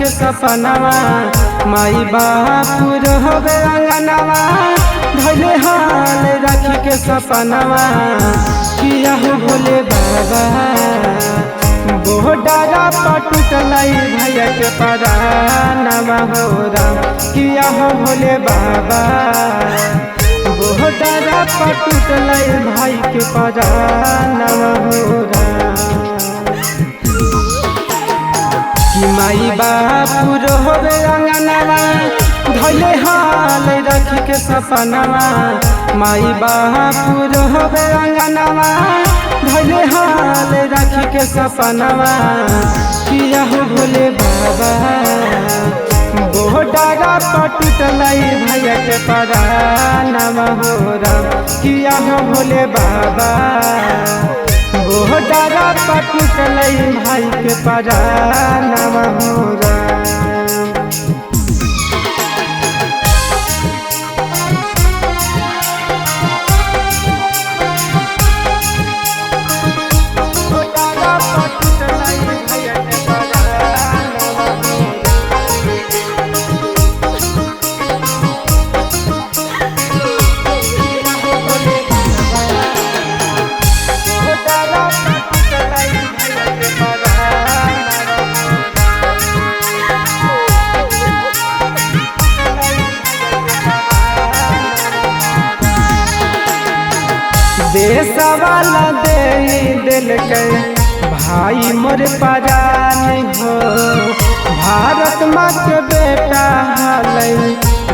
के सपनावा माई बापू रहबे अंगनावा धैले हाल रखी के सपनावा किया हो भोले बाबा बोहडारा पटुटलाई भैया के परानवा हो राम किया हो भोले बाबा बोहडारा पटुटलाई भाई के परानवा हो राम कि माई बापू रहबे अंगनावा धैले हाल रखी के सपनावा माई बापू रहबे अंगनावा धैले हाल रखी के सपनावा किया हो भोले बाबा बोहडारा पटुटलाई भैया के परानवा हो राम किया हो भोले बाबा बोहडारा पटुटलाई भाई के परानवा हो राम देशवाला दे दिल के भाई मोर परान हो भारत माँ के बेटा हालै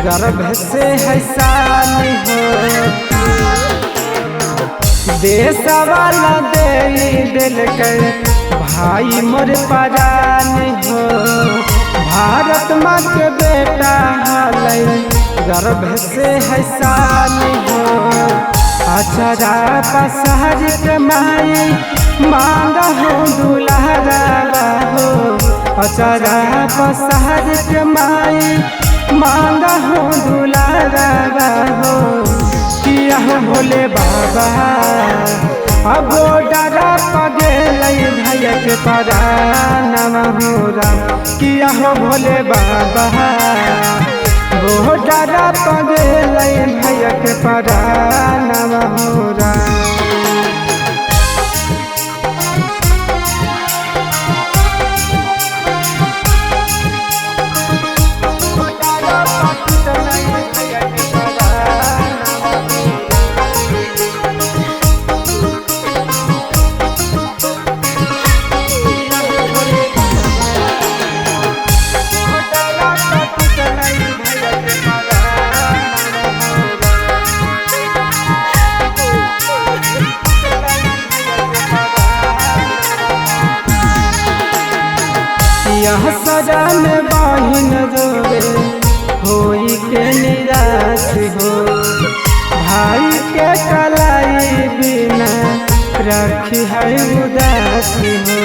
गर्भ से हैसान हो देशवाला दे दिल के भाई मोर परान हो भारत माँ के बेटा हालै गर्भ से हैसान हो अचरा पसहर के माई मांगा हो दुल्हरा हो अचरा पसहर के माई मांगा हो दुल्हरा हो किया हो भोले बाबा अब डरा पगेलै भैया के परानवा हो राम किया हो भोले बाबा बोहडारा पगेलै भैया के परानवा हो राम यह सजन बहिन रोवे होई के निराश हो भाई के कलाई बिना रखी है उदास हो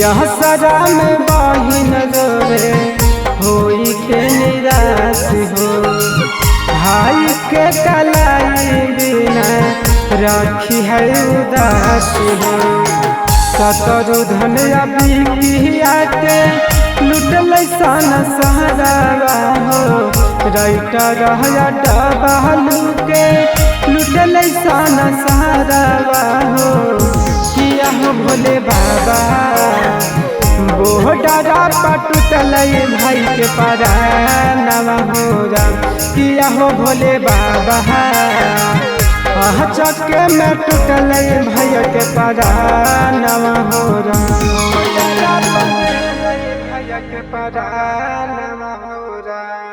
यह सजन बहिन रोवे होई के निराश हो भाई के कलाई बिना रखी है उदास हो सतरु धन अबिया के लुटल सन सहरावा हो राइटर डबलू के लुटल सन सहरावा हो किया हो भोले बाबा बोहडारा पटुटलाई भाई के परानवा हो राम किया हो भोले बाबा चक्के में टूटलै भैया के परानवा हो राम भैया के परानवा हो राम।